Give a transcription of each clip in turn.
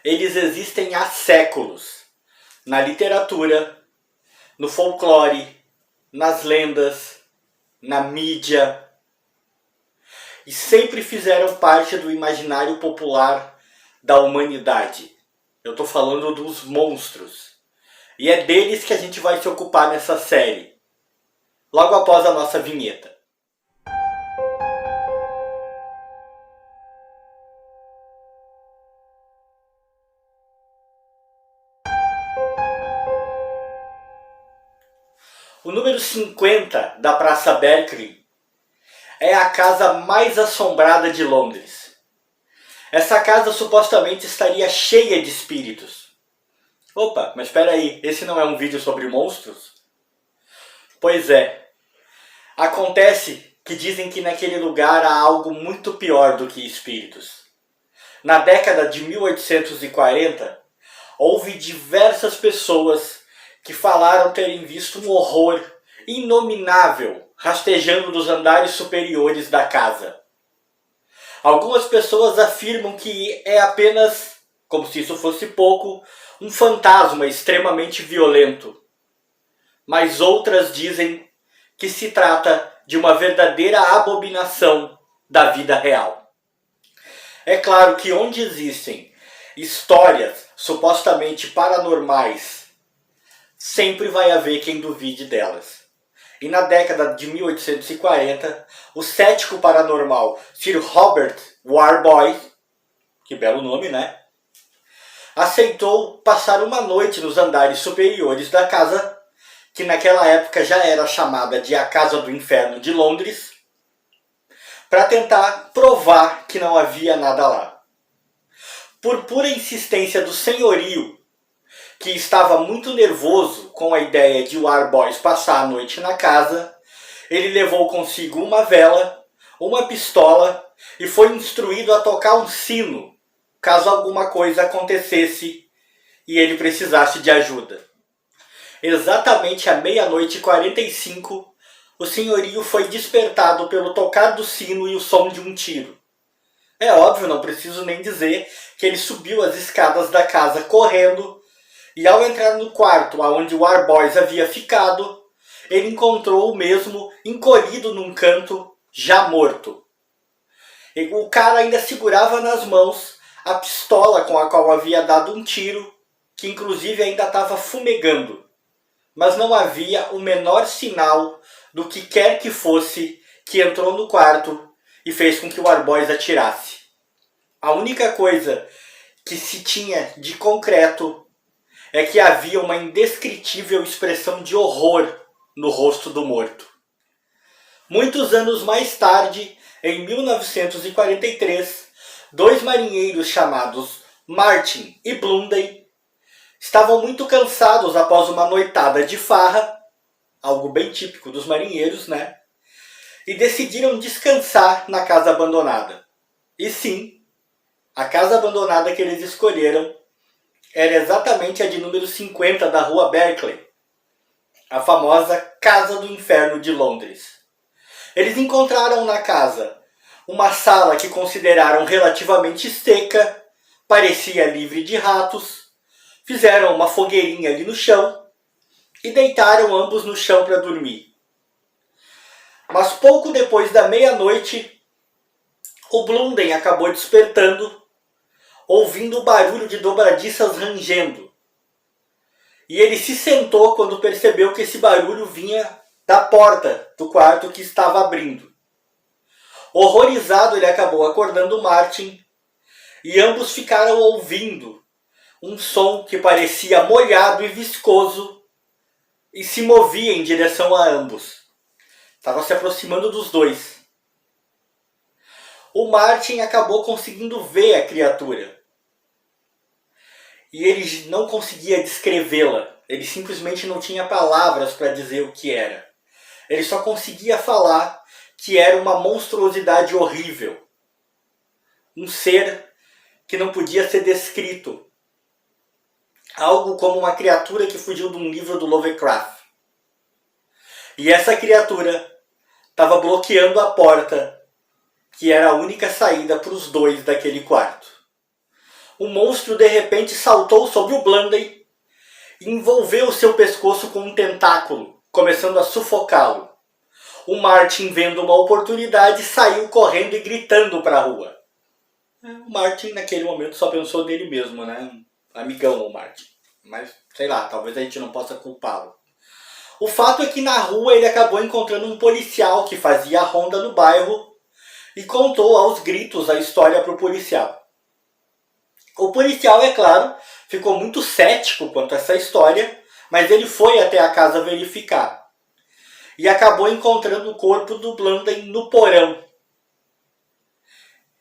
eles existem há séculos. Na literatura, no folclore, nas lendas, na mídia. E sempre fizeram parte do imaginário popular da humanidade. Eu estou falando dos monstros. E é deles que a gente vai se ocupar nessa série. Logo após a nossa vinheta. O número 50 da Praça Berkeley é a casa mais assombrada de Londres. Essa casa supostamente estaria cheia de espíritos. Opa, mas espera aí, esse não é um vídeo sobre monstros? Pois é. Acontece que dizem que naquele lugar há algo muito pior do que espíritos. Na década de 1840, houve diversas pessoas que falaram terem visto um horror inominável rastejando nos andares superiores da casa. Algumas pessoas afirmam que é apenas, como se isso fosse pouco, um fantasma extremamente violento. Mas outras dizem que se trata de uma verdadeira abominação da vida real. É claro que onde existem histórias supostamente paranormais, sempre vai haver quem duvide delas. E na década de 1840, o cético paranormal Sir Robert Warboys, que belo nome, né? Aceitou passar uma noite nos andares superiores da casa, que naquela época já era chamada de a Casa do Inferno de Londres, para tentar provar que não havia nada lá. Por pura insistência do senhorio, que estava muito nervoso com a ideia de Warboys passar a noite na casa, ele levou consigo uma vela, uma pistola e foi instruído a tocar um sino, caso alguma coisa acontecesse e ele precisasse de ajuda. Exatamente à 00:45, o senhorio foi despertado pelo tocar do sino e o som de um tiro. É óbvio, não preciso nem dizer que ele subiu as escadas da casa correndo e ao entrar no quarto onde o Warboys havia ficado, ele encontrou o mesmo encolhido num canto, já morto. E o cara ainda segurava nas mãos a pistola com a qual havia dado um tiro, que inclusive ainda estava fumegando. Mas não havia o menor sinal do que quer que fosse que entrou no quarto e fez com que o Warboys atirasse. A única coisa que se tinha de concreto é que havia uma indescritível expressão de horror no rosto do morto. Muitos anos mais tarde, em 1943, dois marinheiros chamados Martin e Blundy estavam muito cansados após uma noitada de farra, algo bem típico dos marinheiros, né? E decidiram descansar na casa abandonada. E sim, a casa abandonada que eles escolheram era exatamente a de número 50 da rua Berkeley, a famosa Casa do Inferno de Londres. Eles encontraram na casa uma sala que consideraram relativamente seca, parecia livre de ratos, fizeram uma fogueirinha ali no chão e deitaram ambos no chão para dormir. Mas pouco depois da 00:30, o Blundy acabou despertando, ouvindo o barulho de dobradiças rangendo. E ele se sentou quando percebeu que esse barulho vinha da porta do quarto que estava abrindo. Horrorizado, ele acabou acordando Martin e ambos ficaram ouvindo um som que parecia molhado e viscoso e se movia em direção a ambos. Estava se aproximando dos dois. O Martin acabou conseguindo ver a criatura. E ele não conseguia descrevê-la. Ele simplesmente não tinha palavras para dizer o que era. Ele só conseguia falar que era uma monstruosidade horrível. Um ser que não podia ser descrito. Algo como uma criatura que fugiu de um livro do Lovecraft. E essa criatura estava bloqueando a porta, que era a única saída para os dois daquele quarto. o monstro de repente saltou sobre o Blunden e envolveu seu pescoço com um tentáculo, começando a sufocá-lo. O Martin, vendo uma oportunidade, saiu correndo e gritando para a rua. O Martin, naquele momento, só pensou nele mesmo, né? Amigão, o Martin. Mas, sei lá, talvez a gente não possa culpá-lo. O fato é que na rua ele acabou encontrando um policial que fazia a ronda no bairro e contou aos gritos a história para o policial. O policial, é claro, ficou muito cético quanto a essa história, mas ele foi até a casa verificar. E acabou encontrando o corpo do Blunden no porão.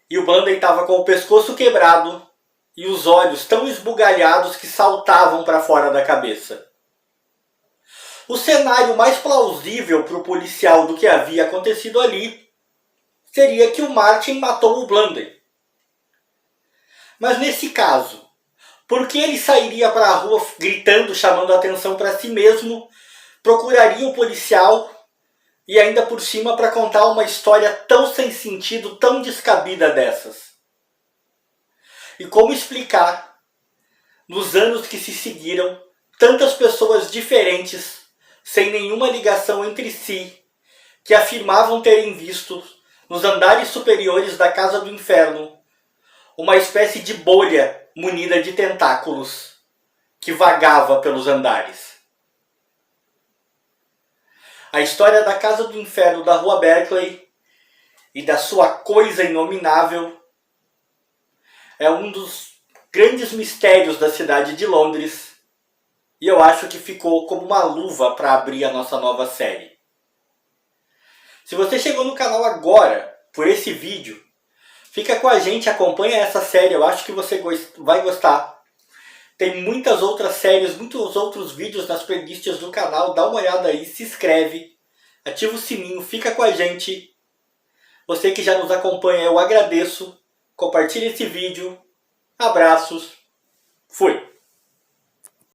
E o Blunden estava com o pescoço quebrado e os olhos tão esbugalhados que saltavam para fora da cabeça. O cenário mais plausível para o policial do que havia acontecido ali seria que o Martin matou o Blunden. Mas nesse caso, por que ele sairia para a rua gritando, chamando a atenção para si mesmo, procuraria o policial e ainda por cima para contar uma história tão sem sentido, tão descabida dessas? E como explicar, nos anos que se seguiram, tantas pessoas diferentes, sem nenhuma ligação entre si, que afirmavam terem visto, nos andares superiores da Casa do Inferno, uma espécie de bolha munida de tentáculos que vagava pelos andares? A história da Casa do Inferno da Rua Berkeley e da sua coisa inominável é um dos grandes mistérios da cidade de Londres e eu acho que ficou como uma luva para abrir a nossa nova série. Se você chegou no canal agora por esse vídeo, fica com a gente, acompanha essa série, eu acho que você vai gostar. Tem muitas outras séries, muitos outros vídeos nas playlists do canal, dá uma olhada aí, se inscreve, ativa o sininho, fica com a gente. Você que já nos acompanha, eu agradeço. Compartilhe esse vídeo. Abraços. Fui.